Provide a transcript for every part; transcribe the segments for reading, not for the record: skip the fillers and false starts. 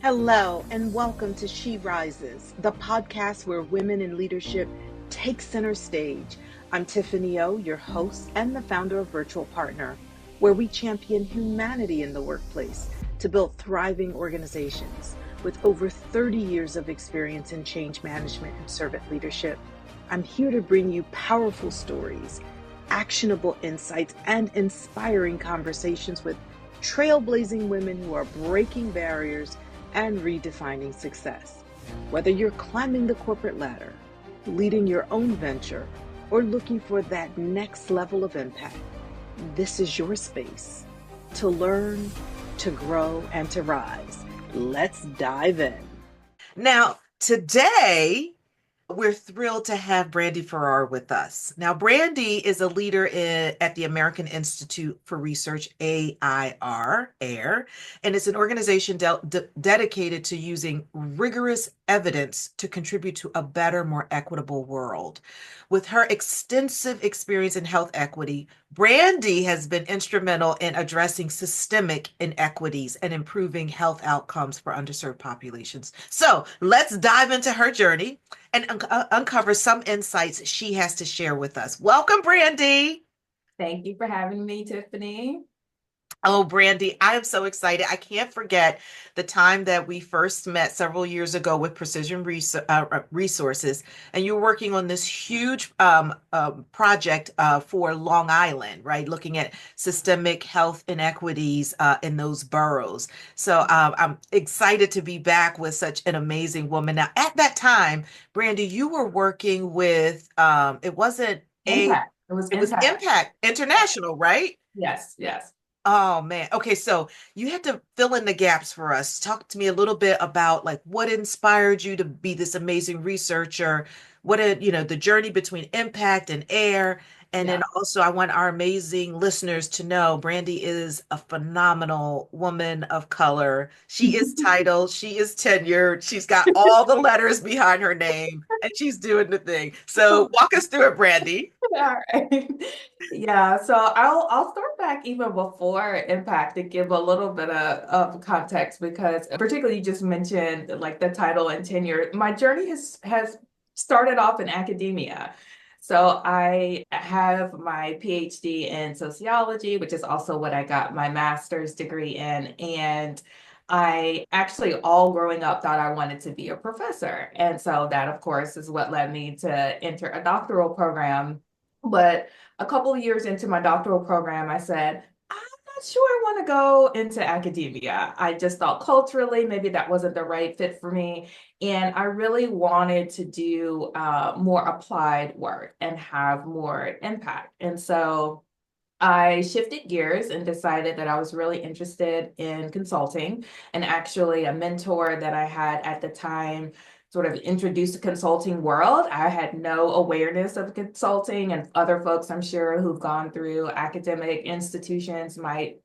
Hello, and welcome to She Rises, the podcast where women in leadership take center stage. I'm Tiffany-O, your host and the founder of Virtual Partner, where we champion humanity in the workplace to build thriving organizations. With over 30 years of experience in change management and servant leadership, I'm here to bring you powerful stories, actionable insights, and inspiring conversations with trailblazing women who are breaking barriers and redefining success. Whether you're climbing the corporate ladder, leading your own venture, or looking for that next level of impact, this is your space to learn, to grow, and to rise. Let's dive in. Now, today, we're thrilled to have Brandy Farrar with us. Now, Brandy is a leader at the American Institute for Research, AIR, and it's an organization dedicated to using rigorous evidence to contribute to a better, more equitable world. With her extensive experience in health equity, Brandy has been instrumental in addressing systemic inequities and improving health outcomes for underserved populations. So let's dive into her journey and uncover some insights she has to share with us. Welcome, Brandy. Thank you for having me, Tiffany. Oh, Brandy, I am so excited. I can't forget the time that we first met several years ago with Precision Resources, and you're working on this huge project for Long Island, right? Looking at systemic health inequities in those boroughs. So I'm excited to be back with such an amazing woman. Now, at that time, Brandy, you were working with, it wasn't Impact. It was it was Impact. Impact International, right? Yes, yes. Oh man. Okay, so you had to fill in the gaps for us. Talk to me a little bit about like what inspired you to be this amazing researcher. The journey between impact and air. And then Yeah. also I want our amazing listeners to know Brandy is a phenomenal woman of color. She is titled, she is tenured, she's got all the letters behind her name, and she's doing the thing. So walk us through it, Brandy. All right. Yeah, so I'll start back even before Impact to give a little bit of context because particularly you just mentioned like the title and tenure. My journey has started off in academia. So I have my PhD in sociology, which is also what I got my master's degree in. And I actually, all growing up, thought I wanted to be a professor. And so that, of course, is what led me to enter a doctoral program. But a couple of years into my doctoral program, I said, I'm not sure I want to go into academia. I just thought culturally, maybe that wasn't the right fit for me. And I really wanted to do more applied work and have more impact. And so I shifted gears and decided that I was really interested in consulting. And actually, a mentor that I had at the time sort of introduced the consulting world. I had no awareness of consulting, and other folks, I'm sure, who've gone through academic institutions might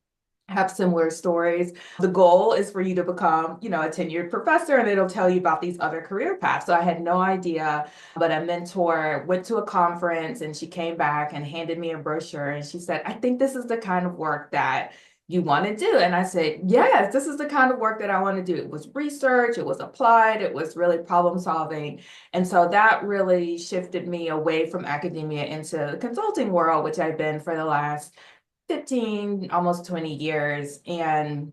have similar stories. The goal is for you to become, a tenured professor, and it'll tell you about these other career paths. So I had no idea, but a mentor went to a conference and she came back and handed me a brochure and she said, I think this is the kind of work that you want to do. And I said, yes, this is the kind of work that I want to do. It was research, it was applied, it was really problem solving. And so that really shifted me away from academia into the consulting world, which I've been for the last 15, almost 20 years. And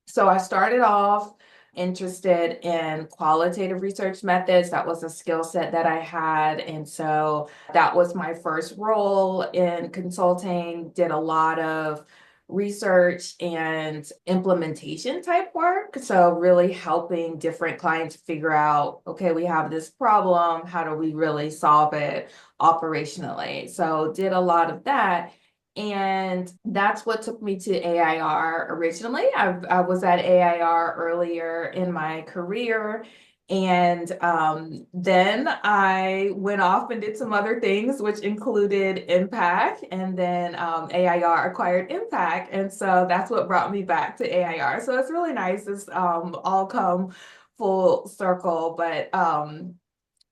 so I started off interested in qualitative research methods. That was a skill set that I had. And so that was my first role in consulting, did a lot of research and implementation type work. So really helping different clients figure out, okay, we have this problem. How do we really solve it operationally? So did a lot of that. And that's what took me to AIR originally. I was at AIR earlier in my career. And then I went off and did some other things, which included Impact. And then AIR acquired Impact. And so that's what brought me back to AIR. So it's really nice. It's all come full circle. But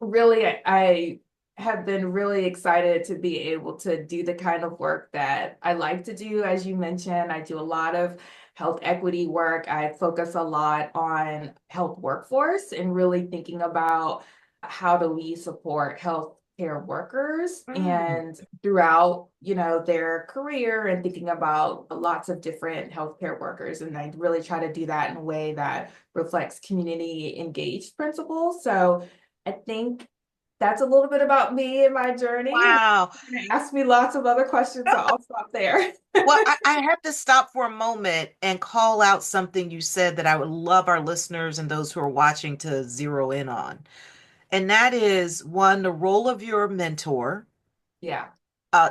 really, I have been really excited to be able to do the kind of work that I like to do. As you mentioned, I do a lot of health equity work. I focus a lot on health workforce and really thinking about how do we support healthcare workers Mm. and throughout, their career and thinking about lots of different healthcare workers. And I really try to do that in a way that reflects community engaged principles. So I think that's a little bit about me and my journey. You're Wow. going to ask me lots of other questions, so I'll stop there. Well, I have to stop for a moment and call out something you said that I would love our listeners and those who are watching to zero in on. And that is one, the role of your mentor. Yeah.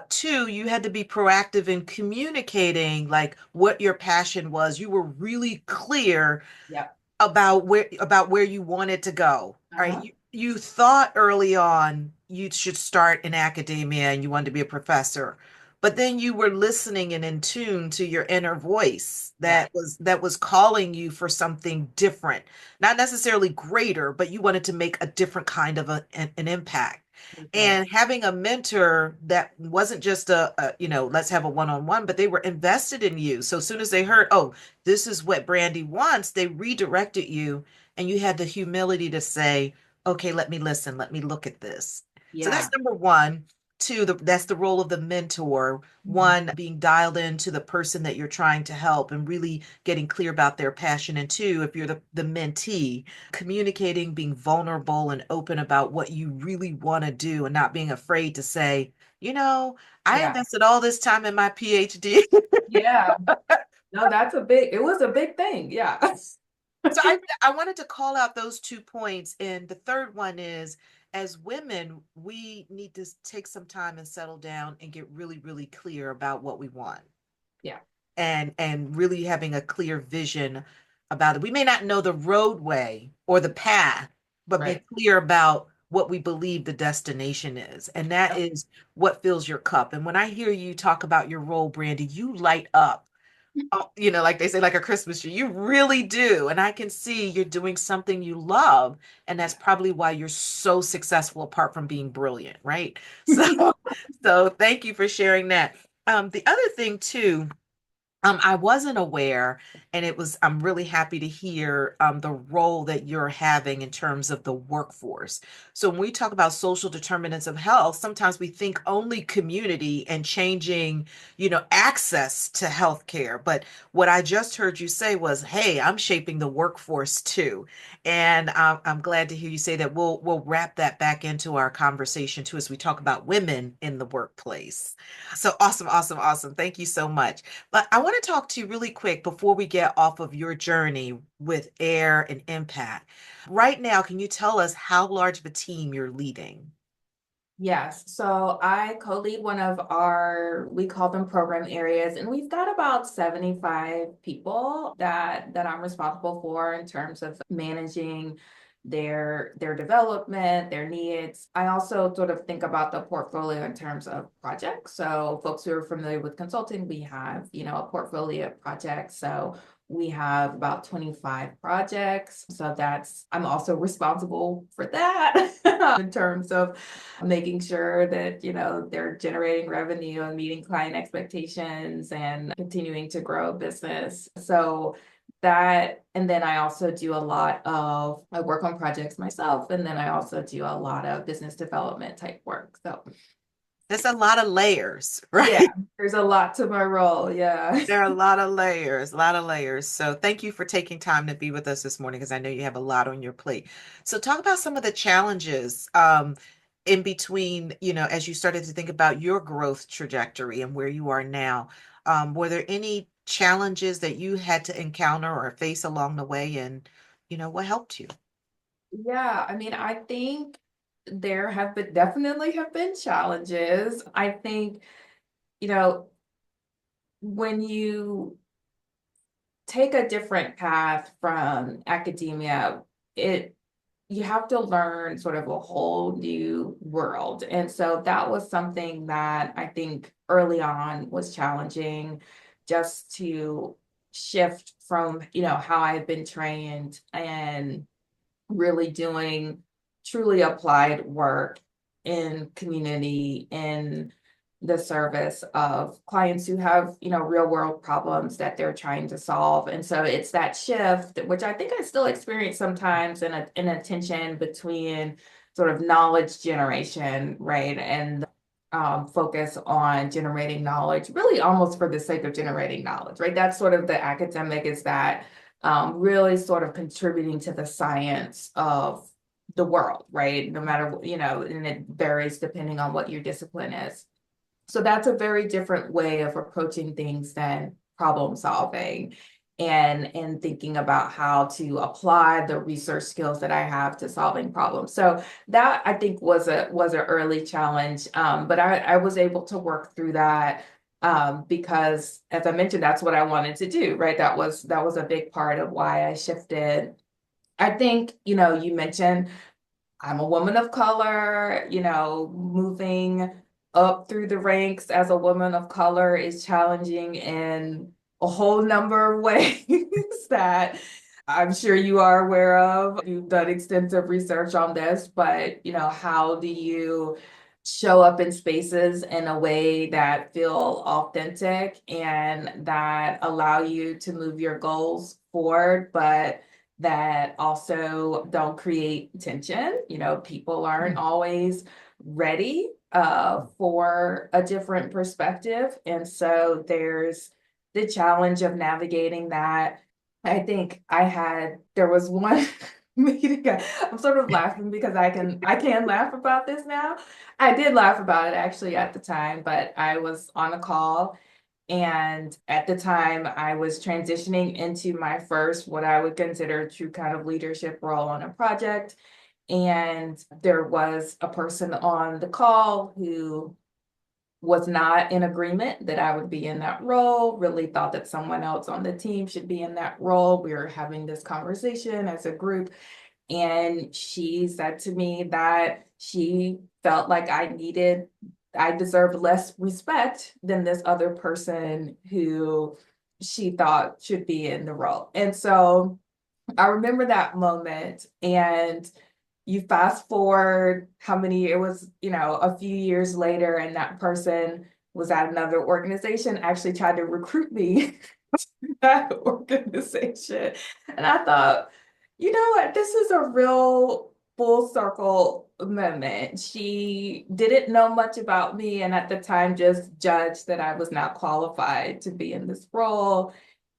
Two, you had to be proactive in communicating like what your passion was. You were really clear Yep. about where you wanted to go. All right. Uh-huh. You thought early on you should start in academia and you wanted to be a professor, but then you were listening and in tune to your inner voice Yeah. that was calling you for something different, not necessarily greater, but you wanted to make a different kind of an impact. Okay. And having a mentor that wasn't just let's have a one-on-one, but they were invested in you. So as soon as they heard, oh, this is what Brandy wants, they redirected you, and you had the humility to say, okay, let me listen, let me look at this. So that's Yeah. number one. Two, that's the role of the mentor. Mhm. One, being dialed into the person that you're trying to help and really getting clear about their passion. And two, if you're the mentee, communicating, being vulnerable and open about what you really want to do and not being afraid to say, I Yeah. invested all this time in my PhD. Yeah. No, it was a big thing. Yeah. So I wanted to call out those 2 points. And the third one is, as women, we need to take some time and settle down and get really, really clear about what we want, Yeah. and really having a clear vision about it. We may not know the roadway or the path, but be Right. clear about what we believe the destination is. And that Yep. is what fills your cup. And when I hear you talk about your role, Brandy, you light up. Oh, like they say, like a Christmas tree. You really do. And I can see you're doing something you love. And that's probably why you're so successful apart from being brilliant, right? So thank you for sharing that. The other thing too, I wasn't aware, and I'm really happy to hear the role that you're having in terms of the workforce. So when we talk about social determinants of health, sometimes we think only community and changing, access to healthcare. But what I just heard you say was, hey, I'm shaping the workforce too. And I'm glad to hear you say that. We'll wrap that back into our conversation too as we talk about women in the workplace. So awesome, awesome, awesome. Thank you so much. But I want to talk to you really quick before we get off of your journey with AIR and Impact. Right now, can you tell us how large of a team you're leading? Yes. So I co-lead one of we call them program areas, and we've got about 75 people that I'm responsible for in terms of managing their development, their needs. I also sort of think about the portfolio in terms of projects. So folks who are familiar with consulting, we have, a portfolio of projects. So we have about 25 projects. So I'm also responsible for that in terms of making sure that, they're generating revenue and meeting client expectations and continuing to grow a business. So and then I also I work on projects myself, and then I also do a lot of business development type work. So There's a lot of layers, yeah, right? there's a lot to my role. Yeah. There are a lot of layers, a lot of layers. So thank you for taking time to be with us this morning because I know you have a lot on your plate. So talk about some of the challenges in between, as you started to think about your growth trajectory and where you are now. Were there any challenges that you had to encounter or face along the way, and what helped you? Yeah, I mean, I think there have been definitely have been challenges. I think, you know, when you take a different path from academia, it you have to learn sort of a whole new world. And so that was something that I think early on was challenging, just to shift from, how I had been trained and really doing truly applied work in community, in the service of clients who have, real world problems that they're trying to solve. And so it's that shift, which I think I still experience sometimes, in a tension between sort of knowledge generation, right? And focus on generating knowledge, really almost for the sake of generating knowledge, right? That's sort of the academic, is that really sort of contributing to the science of the world, right? No matter, and it varies depending on what your discipline is. So that's a very different way of approaching things than problem solving, and thinking about how to apply the research skills that I have to solving problems. So that, I think, was an early challenge, but I was able to work through that, because, as I mentioned, that's what I wanted to do, right? That was a big part of why I shifted. I think, you mentioned I'm a woman of color, moving up through the ranks as a woman of color is challenging in a whole number of ways that I'm sure you are aware of. You've done extensive research on this, but how do you show up in spaces in a way that feel authentic and that allow you to move your goals forward, but that also don't create tension? People aren't always ready for a different perspective. And so there's the challenge of navigating that. I think there was one meeting. I'm sort of laughing because I can laugh about this now. I did laugh about it actually at the time, but I was on a call, and at the time I was transitioning into my first, what I would consider, true kind of leadership role on a project. And there was a person on the call who was not in agreement that I would be in that role, really thought that someone else on the team should be in that role. We were having this conversation as a group, and she said to me that she felt like I deserved less respect than this other person who she thought should be in the role. And so I remember that moment, and you fast forward how many, it was, a few years later, and that person was at another organization, actually tried to recruit me to that organization. And I thought, you know what, this is a real full circle moment. She didn't know much about me, and at the time just judged that I was not qualified to be in this role.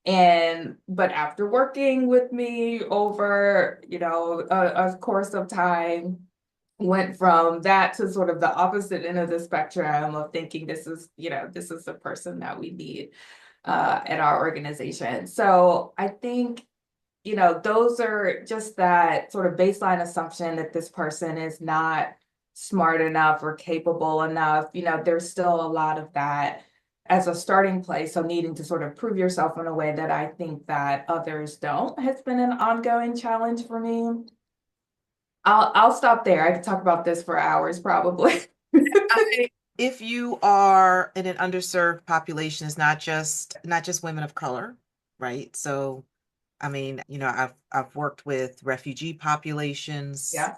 But after working with me over, a course of time, went from that to sort of the opposite end of the spectrum of thinking this is the person that we need at our organization. So I think, those are just that sort of baseline assumption that this person is not smart enough or capable enough. There's still a lot of that as a starting place. So needing to sort of prove yourself in a way that I think that others don't has been an ongoing challenge for me. I'll stop there. I could talk about this for hours probably. If you are in an underserved population, it's not just women of color, right? So, I mean, I've worked with refugee populations, Yeah,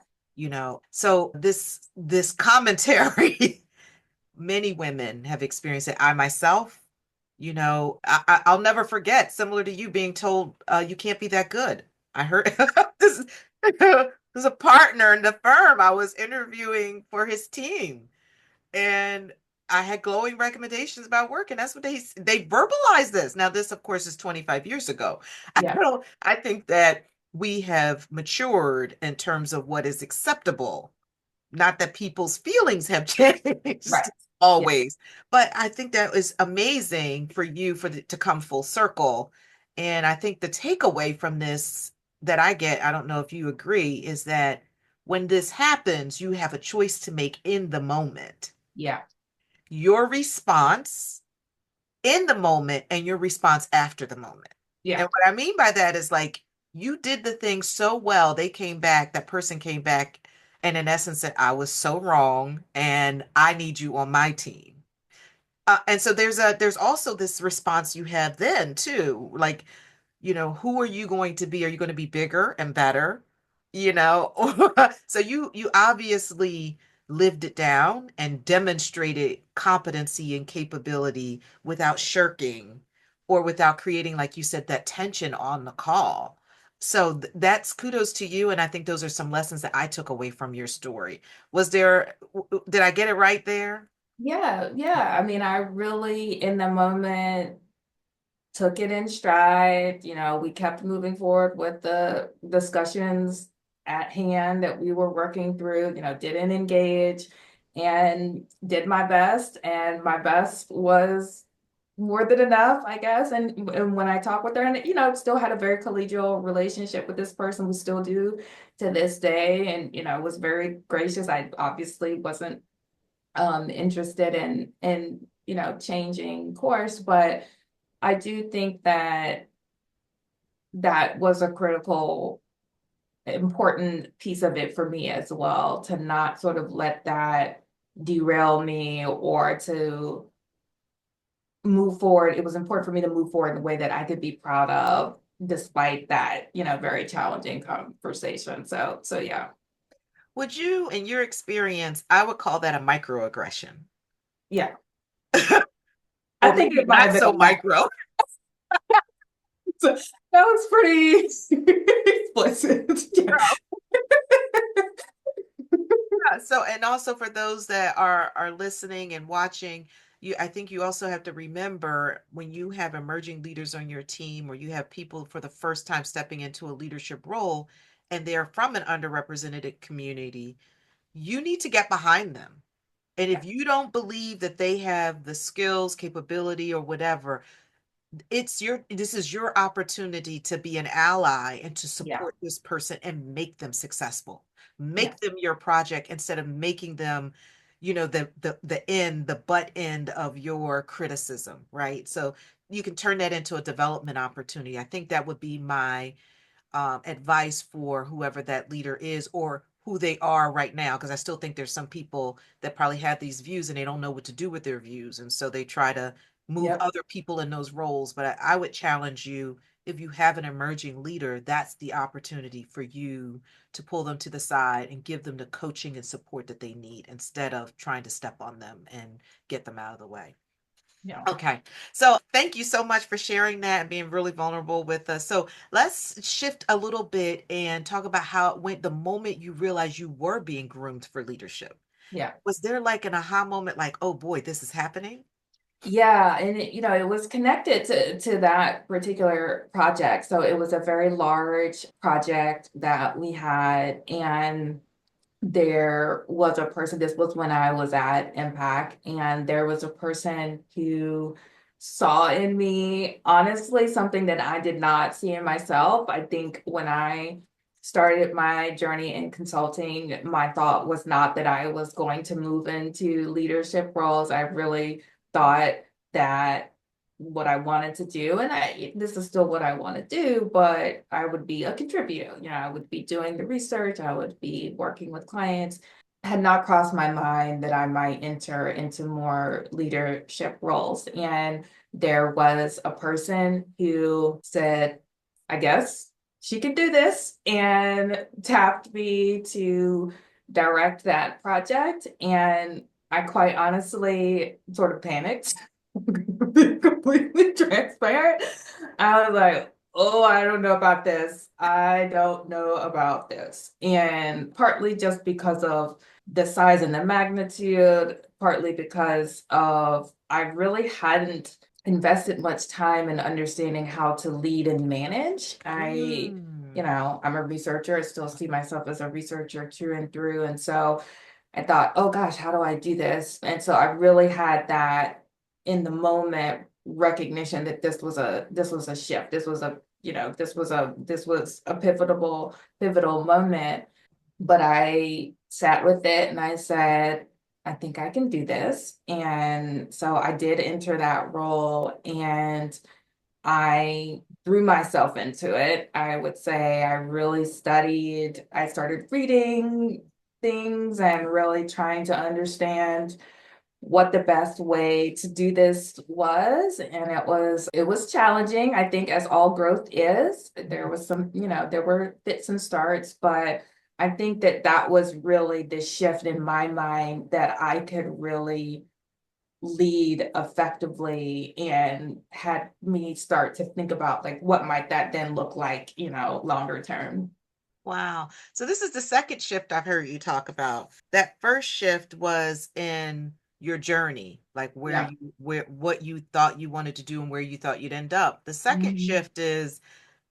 so this commentary, many women have experienced it. I myself, I'll never forget, similar to you, being told, you can't be that good. I heard this. There's a partner in the firm I was interviewing for his team, and I had glowing recommendations about work, and that's what they verbalized this. Now, this, of course, is 25 years ago. yeah, I think that we have matured in terms of what is acceptable. Not that people's feelings have right. changed Yeah, always, but I think that is amazing for you to come full circle. And I think the takeaway from this that I get, I don't know if you agree, is that when this happens, you have a choice to make in the moment. yeah, Your response in the moment and your response after the moment. yeah, And what I mean by that is, like, you did the thing so well, that person came back and in essence said, I was so wrong and I need you on my team. And so there's also this response you have then too, like, who are you going to be? Are you going to be bigger and better? So you obviously lived it down and demonstrated competency and capability without shirking or without creating, like you said, that tension on the call. So that's kudos to you. And I think those are some lessons that I took away from your story. Did I get it right there? Yeah, yeah. I mean, I really, in the moment, took it in stride. We kept moving forward with the discussions at hand that we were working through, didn't engage and did my best. And my best was more than enough, I guess. And when I talk with her, and still had a very collegial relationship with this person, we still do to this day, and was very gracious. I obviously wasn't interested in changing course, but I do think that that was a critical, important piece of it for me as well, to not sort of let that derail me or to move forward. It was important for me to move forward in a way that I could be proud of, despite that, very challenging conversation. So yeah. Would you, in your experience, I would call that a microaggression, Yeah. I or think maybe it might not have been so a lot. micro. So that was pretty explicit. Yeah. Yeah, so and also for those that are listening and watching, I think you also have to remember when you have emerging leaders on your team or you have people for the first time stepping into a leadership role and they're from an underrepresented community, you need to get behind them. And Yeah. if you don't believe that they have the skills, capability, or whatever, this is your opportunity to be an ally and to Yeah. support this person and make them successful. Yeah. Make them your project instead of making them, the butt end of your criticism, right? So you can turn that into a development opportunity. I think that would be my advice for whoever that leader is or who they are right now, because I still think there's some people that probably have these views and they don't know what to do with their views, and so they try to move Yep. other people in those roles. But I would challenge you, if you have an emerging leader, that's the opportunity for you to pull them to the side and give them the coaching and support that they need instead of trying to step on them and get them out of the way. Yeah. Okay. So thank you so much for sharing that and being really vulnerable with us. So let's shift a little bit and talk about how it went the moment you realized you were being groomed for leadership. Yeah. Was there like an aha moment, like, oh boy, this is happening? Yeah, and it was connected to that particular project. So it was a very large project that we had, and there was a person, this was when I was at Impact, and there was a person who saw in me, honestly, something that I did not see in myself. I think when I started my journey in consulting, my thought was not that I was going to move into leadership roles. I really thought that what I wanted to do, and this is still what I want to do, but I would be a contributor. I would be doing the research, I would be working with clients. Had not crossed my mind that I might enter into more leadership roles. And there was a person who said, I guess she could do this, and tapped me to direct that project. And I quite honestly sort of panicked. Be completely transparent. I was like, oh, I don't know about this. I don't know about this. And partly just because of the size and the magnitude, partly because of I really hadn't invested much time in understanding how to lead and manage. Mm. I'm a researcher. I still see myself as a researcher through and through. And so I thought, oh gosh, how do I do this? And so I really had that in the moment recognition that this was a shift. This was a pivotal moment. But I sat with it and I said, I think I can do this. And so I did enter that role, and I threw myself into it. I would say I really studied, I started reading things and really trying to understand what the best way to do this was. And it was challenging, I think, as all growth is. There was there were fits and starts, but I think that that was really the shift in my mind that I could really lead effectively and had me start to think about like what might that then look like, longer term. Wow. So this is the second shift I've heard you talk about. That first shift was in your journey, like Yeah. where what you thought you wanted to do and where you thought you'd end up. The second Mhm. shift is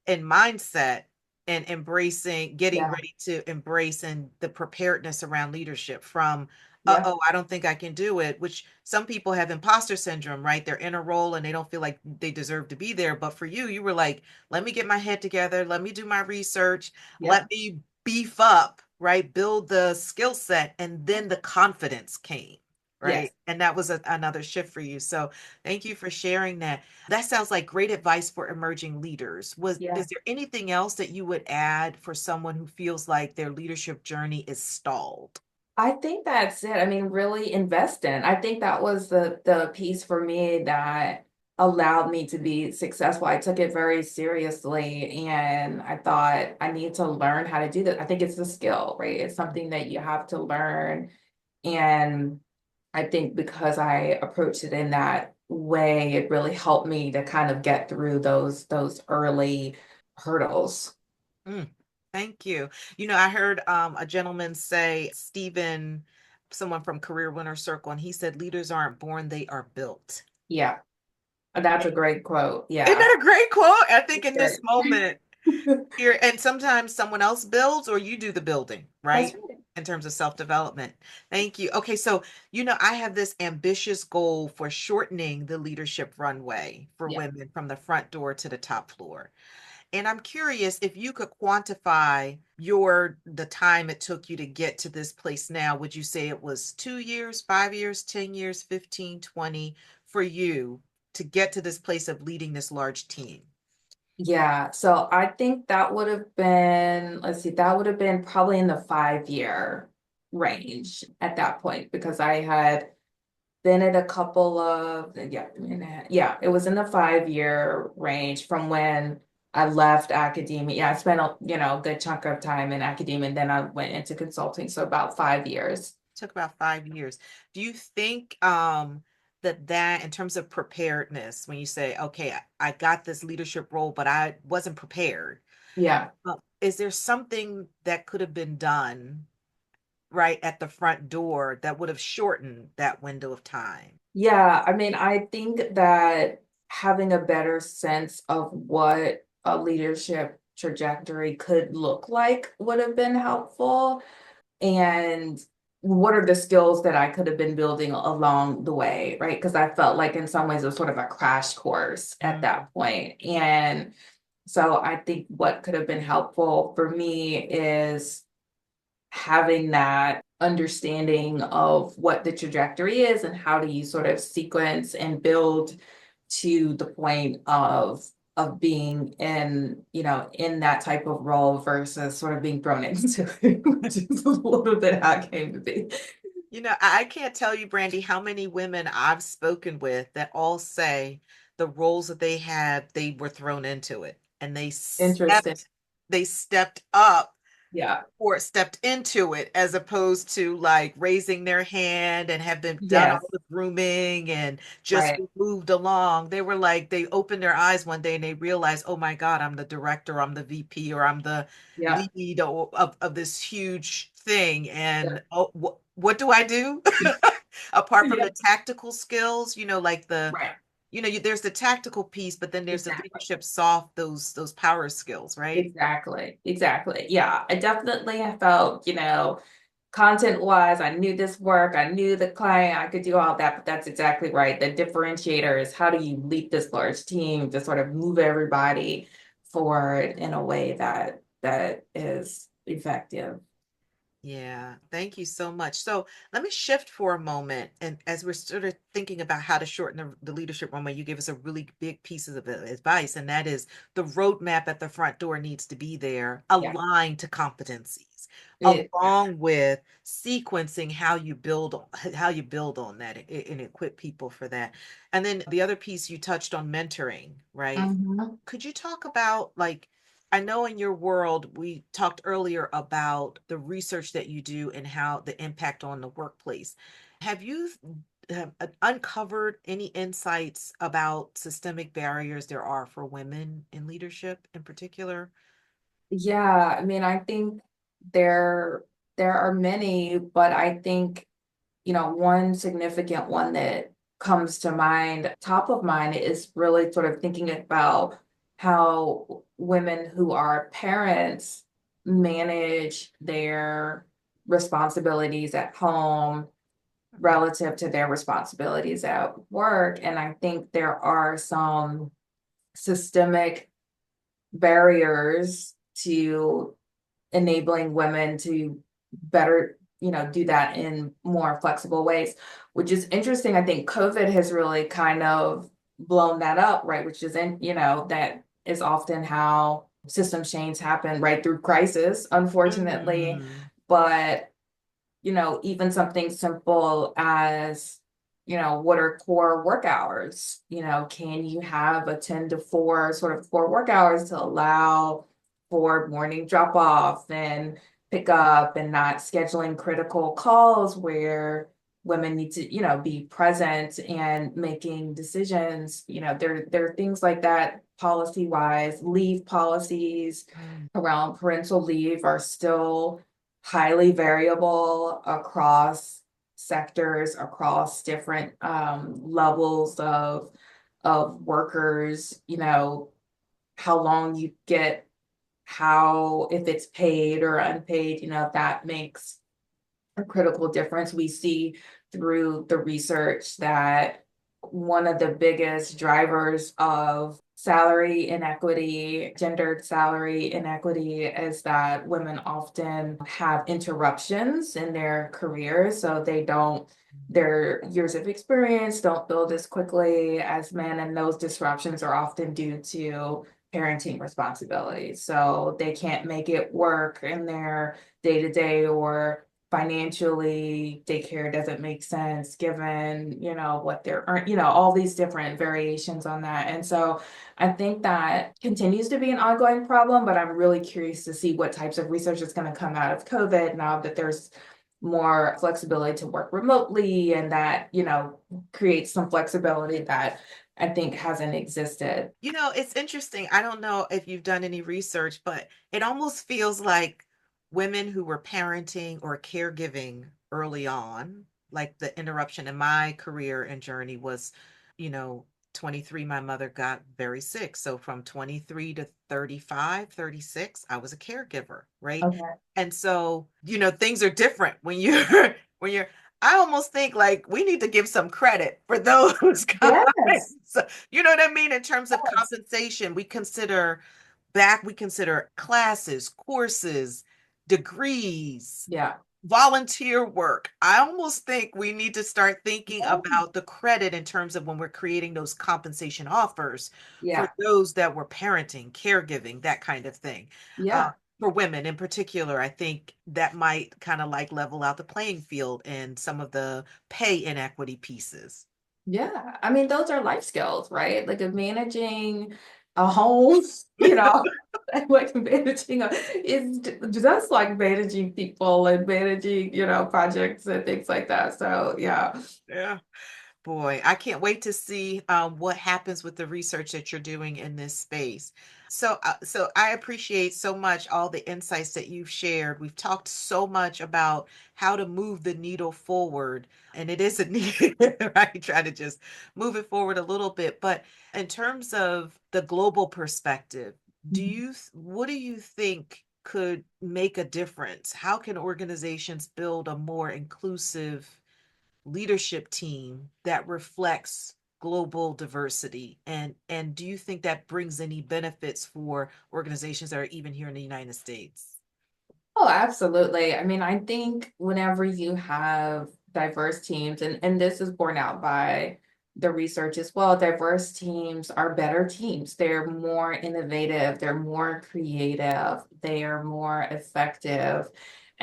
in mindset and embracing, getting Yeah. ready to embrace and the preparedness around leadership from, Yeah. oh, I don't think I can do it, which some people have imposter syndrome, right? They're in a role and they don't feel like they deserve to be there. But for you, you were like, let me get my head together. Let me do my research. Yeah. Let me beef up, right? Build the skill set. And then the confidence came, Yes. right? And that was another shift for you. So thank you for sharing that. That sounds like great advice for emerging leaders. Yeah. Is there anything else that you would add for someone who feels like their leadership journey is stalled? I think that's it. I mean, really invest in. I think that was the piece for me that allowed me to be successful. I took it very seriously and I thought I need to learn how to do that. I think it's a skill, right? It's something that you have to learn. And I think because I approached it in that way, it really helped me to kind of get through those early hurdles. Mm, thank you. I heard a gentleman say, Stephen, someone from Career Winner Circle, and he said, leaders aren't born, they are built. Yeah, that's a great quote. Isn't Yeah. that a great quote? I think That's in this great. moment, here, and sometimes someone else builds or you do the building, That's right? right. In terms of self-development. Thank you. Okay, so I have this ambitious goal for shortening the leadership runway for Yeah. women from the front door to the top floor. And I'm curious if you could quantify the time it took you to get to this place now. Would you say it was 2 years, 5 years, 10 years, 15, 20 for you to get to this place of leading this large team? Yeah. So I think that would have been, let's see, that would have been probably in the 5 year range at that point because I had been at a couple of, yeah, yeah, it was in the 5 year range from when I left academia. Yeah, I spent a good chunk of time in academia and then I went into consulting. So about 5 years. Took about 5 years. Do you think that in terms of preparedness, when you say, okay, I got this leadership role, but I wasn't prepared, Yeah. is there something that could have been done right at the front door that would have shortened that window of time? Yeah. I mean, I think that having a better sense of what a leadership trajectory could look like would have been helpful. And what are the skills that I could have been building along the way, right? Because I felt like in some ways it was sort of a crash course at Mm. that point. And so I think what could have been helpful for me is having that understanding of what the trajectory is and how do you sort of sequence and build to the point of being in that type of role versus sort of being thrown into it, which is a little bit how it came to be. I can't tell you, Brandy, how many women I've spoken with that all say the roles that they had, they were thrown into it and Interesting. they stepped up Yeah. or stepped into it as opposed to like raising their hand and have been done Yes. all the grooming and just Right. moved along. They were like, they opened their eyes one day and they realized, oh my God, I'm the director, I'm the VP, or I'm the Yeah. lead of this huge thing. And oh, what do I do? Apart from Yeah. the tactical skills, like Right. there's the tactical piece, but then there's the Exactly. leadership soft, those power skills, right? Exactly. Exactly. Yeah. I definitely have felt, content wise, I knew this work, I knew the client, I could do all that, but that's exactly right. The differentiator is how do you lead this large team to sort of move everybody forward in a way that is effective. Yeah, thank you so much. So let me shift for a moment. And as we're sort of thinking about how to shorten the leadership runway, you gave us a really big piece of advice, and that is the roadmap at the front door needs to be there, Yeah. aligned to competencies, Yeah. along with sequencing how you build on that and equip people for that. And then the other piece you touched on mentoring, right? Mhm. Could you talk about like I know in your world, we talked earlier about the research that you do and how the impact on the workplace. Have you uncovered any insights about systemic barriers there are for women in leadership in particular? Yeah, I mean, I think there there are many, but I think, one significant one that comes to mind, top of mind, is really sort of thinking about how women who are parents manage their responsibilities at home relative to their responsibilities at work. And I think there are some systemic barriers to enabling women to better, do that in more flexible ways, which is interesting. I think COVID has really kind of blown that up, right? Which is that is often how system change happen, right, through crisis, unfortunately. Mm. But even something simple as, what are core work hours? Can you have a 10 to 4 sort of core work hours to allow for morning drop off and pick up, and not scheduling critical calls where women need to, be present and making decisions. There are things like that policy wise. Leave policies Mm. around parental leave are still highly variable across sectors, across different levels of workers. How long you get, how, if it's paid or unpaid, that makes a critical difference. We see through the research that one of the biggest drivers of salary inequity, gendered salary inequity, is that women often have interruptions in their careers. So their years of experience don't build as quickly as men. And those disruptions are often due to parenting responsibilities. So they can't make it work in their day to day, or financially daycare doesn't make sense given what they're all these different variations on that. And so I think that continues to be an ongoing problem, but I'm really curious to see what types of research is going to come out of COVID now that there's more flexibility to work remotely, and that creates some flexibility that I think hasn't existed. It's interesting. I don't know if you've done any research, but it almost feels like women who were parenting or caregiving early on, like the interruption in my career and journey was, you know, 23, my mother got very sick. So from 23 to 35, 36, I was a caregiver, right? Okay. And so, things are different when you're when you're I almost think like we need to give some credit for those guys. Yes. You know what I mean? In terms of Yes. compensation, we consider classes, courses, degrees, Yeah. volunteer work. I almost think we need to start thinking Yeah. about the credit in terms of when we're creating those compensation offers for Yeah. those that were parenting, caregiving, that kind of thing. Uh, Yeah. for women in particular, I think that might kind of like level out the playing field and some of the pay inequity pieces. Yeah, I mean, those are life skills, right? Like of managing a home, like managing is just like managing people and managing, projects and things like that. So yeah. Yeah. Boy, I can't wait to see what happens with the research that you're doing in this space. So I appreciate so much all the insights that you've shared. We've talked so much about how to move the needle forward, and it is a need, right? Try to just move it forward a little bit. But in terms of the global perspective, what do you think could make a difference? How can organizations build a more inclusive leadership team that reflects global diversity, and do you think that brings any benefits for organizations that are even here in the United States? Oh, absolutely. I mean, I think whenever you have diverse teams, and this is borne out by the research as well, diverse teams are better teams. They're more innovative, they're more creative, they are more effective.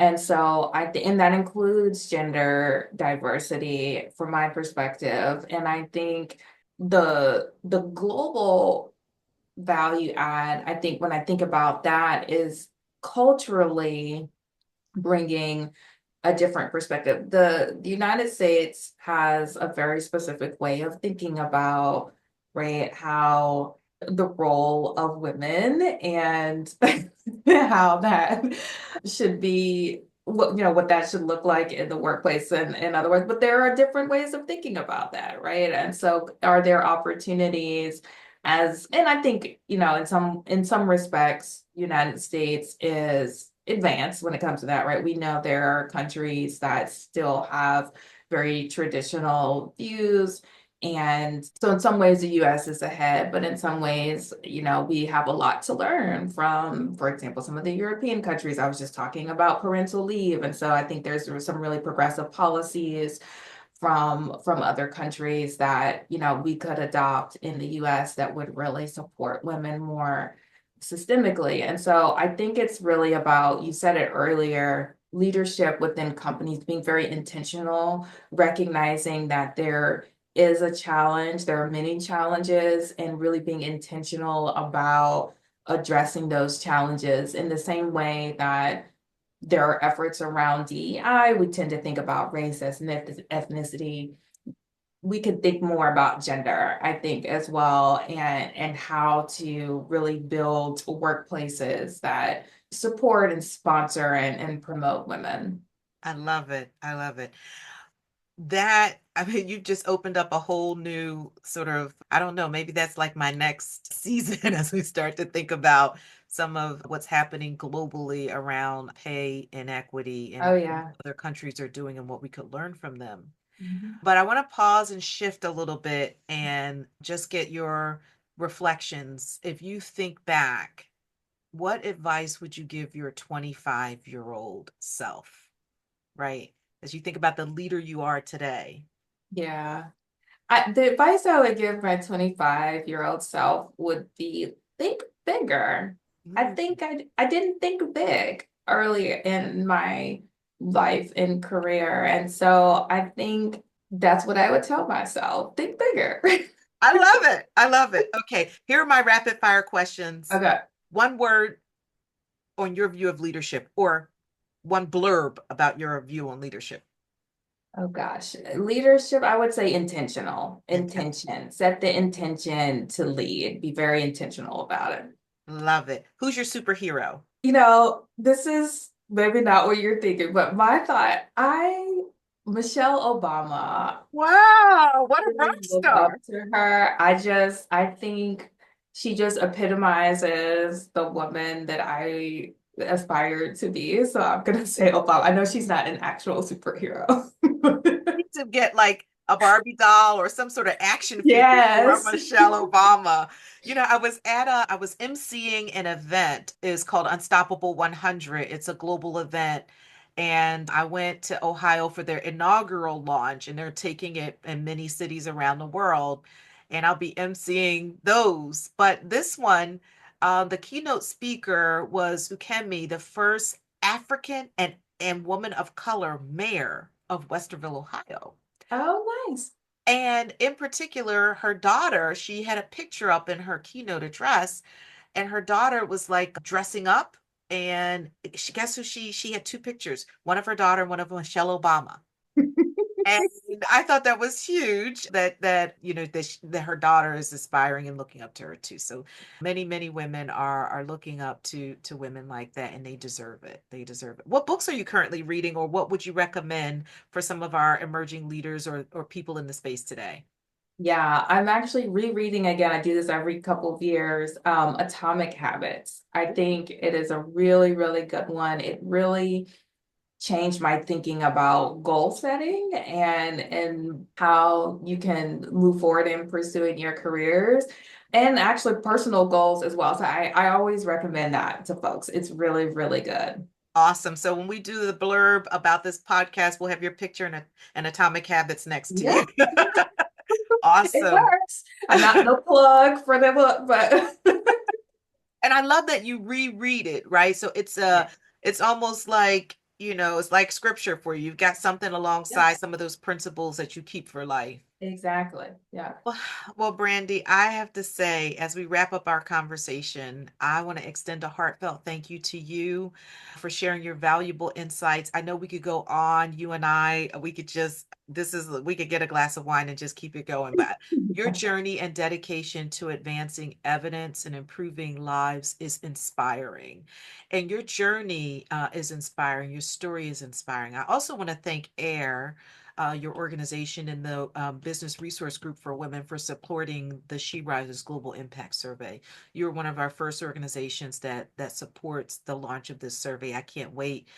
And so I think, and that includes gender diversity from my perspective. And I think the global value add, I think when I think about that, is culturally bringing a different perspective. The United States has a very specific way of thinking about, right, how the role of women and how that should be, what that should look like in the workplace, and in other words, but there are different ways of thinking about that, right? And so are there opportunities and I think, in some respects, United States is advanced when it comes to that, right? We know there are countries that still have very traditional views. And so in some ways, the US is ahead, but in some ways, we have a lot to learn from, for example, some of the European countries. I was just talking about parental leave. And so I think there's some really progressive policies from other countries that we could adopt in the US that would really support women more systemically. And so I think it's really about, you said it earlier, leadership within companies being very intentional, recognizing that there is a challenge, there are many challenges, and really being intentional about addressing those challenges in the same way that there are efforts around DEI. We tend to think about race as ethnicity. We could think more about gender, I think, as well, and how to really build workplaces that support and sponsor and promote women. I love it. I love it. I mean, you just opened up a whole new sort of, I don't know, maybe that's like my next season as we start to think about some of what's happening globally around pay inequity and Oh, what yeah. other countries are doing and what we could learn from them. Mhm. But I want to pause and shift a little bit and just get your reflections. If you think back, what advice would you give your 25-year-old self, right? As you think about the leader you are today. Yeah. The advice I would give my 25-year-old self would be think bigger. I Mm, think I didn't think big early in my life and career. And so I think that's what I would tell myself. Think bigger. I love it. I love it. Okay, here are my rapid fire questions. Okay. One word on your view of leadership, or one blurb about your view on leadership. Oh gosh. Leadership, I would say intentional. Intent. Intention. Set the intention to lead. Be very intentional about it. Love it. Who's your superhero? This is maybe not what you're thinking, but my thought, Michelle Obama, Wow, what a rock really look up star. to her. I think she just epitomizes the woman that I aspired to be. So I'm gonna say Obama. I know she's not an actual superhero. Need to get like a Barbie doll or some sort of action figure for Yes. Michelle Obama. I was emceeing an event. It's called Unstoppable 100. It's a global event. And I went to Ohio for their inaugural launch, and they're taking it in many cities around the world. And I'll be emceeing those. But this one, the keynote speaker was Ukemi, the first African and woman of color mayor of Westerville, Ohio. Oh, nice. And in particular, her daughter, she had a picture up in her keynote address, and her daughter was like dressing up. And guess who she had two pictures, one of her daughter and one of Michelle Obama. And I thought that was huge that her daughter is aspiring and looking up to her too. So many women are looking up to women like that, and they deserve it. They deserve it. What books are you currently reading, or what would you recommend for some of our emerging leaders or people in the space today? Yeah, I'm actually rereading again. I do this every couple of years. Atomic Habits. I think it is a really, really good one. It really changed my thinking about goal setting and how you can move forward in pursuing your careers and actually personal goals as well. So I always recommend that to folks. It's really, really good. Awesome. So when we do the blurb about this podcast, we'll have your picture and Atomic Habits next to Yeah, you. it Awesome. works. I'm not no plug for the book, but And I love that you reread it, right? So yeah. it's almost like, it's like scripture for you. You've got something Yeah. alongside some of those principles that you keep for life. Exactly. Yeah. Well, Brandy, I have to say, as we wrap up our conversation, I want to extend a heartfelt thank you to you for sharing your valuable insights. I know we could go on, you and I, we could just, we could get a glass of wine and just keep it going, but your journey and dedication to advancing evidence and improving lives is inspiring. And your journey is inspiring. Your story is inspiring. I also want to thank AIR, your organization, and the Business Resource Group for Women for supporting the She Rises Global Impact Survey. You're one of our first organizations that supports the launch of this survey. I can't wait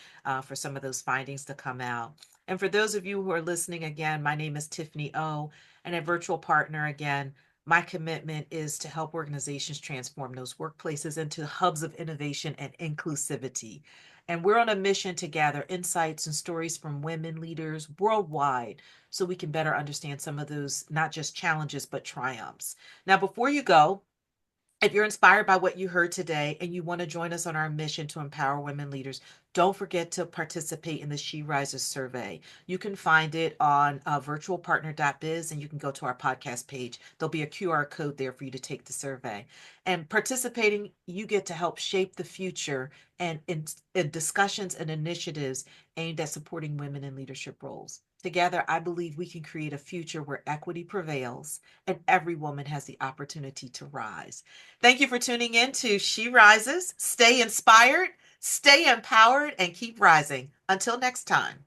for some of those findings to come out. And for those of you who are listening, again, my name is Tiffany-O, and a virtual partner. Again, my commitment is to help organizations transform those workplaces into hubs of innovation and inclusivity. And we're on a mission to gather insights and stories from women leaders worldwide so we can better understand some of those, not just challenges, but triumphs. Now, before you go, if you're inspired by what you heard today and you want to join us on our mission to empower women leaders, don't forget to participate in the She Rises survey. You can find it on virtualpartner.biz, and you can go to our podcast page. There'll be a QR code there for you to take the survey. And participating, you get to help shape the future and in discussions and initiatives aimed at supporting women in leadership roles. Together, I believe we can create a future where equity prevails and every woman has the opportunity to rise. Thank you for tuning in to She Rises. Stay inspired, stay empowered, and keep rising. Until next time.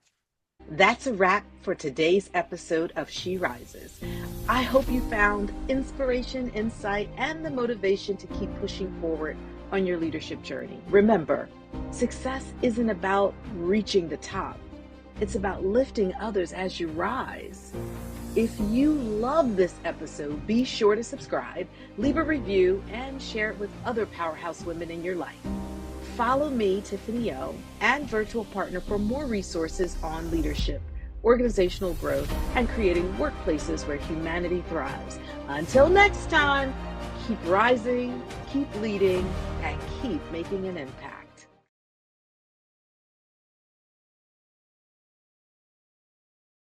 That's a wrap for today's episode of She Rises. I hope you found inspiration, insight, and the motivation to keep pushing forward on your leadership journey. Remember, success isn't about reaching the top. It's about lifting others as you rise. If you love this episode, be sure to subscribe, leave a review, and share it with other powerhouse women in your life. Follow me, Tiffany-O, and Virtual Partner for more resources on leadership, organizational growth, and creating workplaces where humanity thrives. Until next time, keep rising, keep leading, and keep making an impact.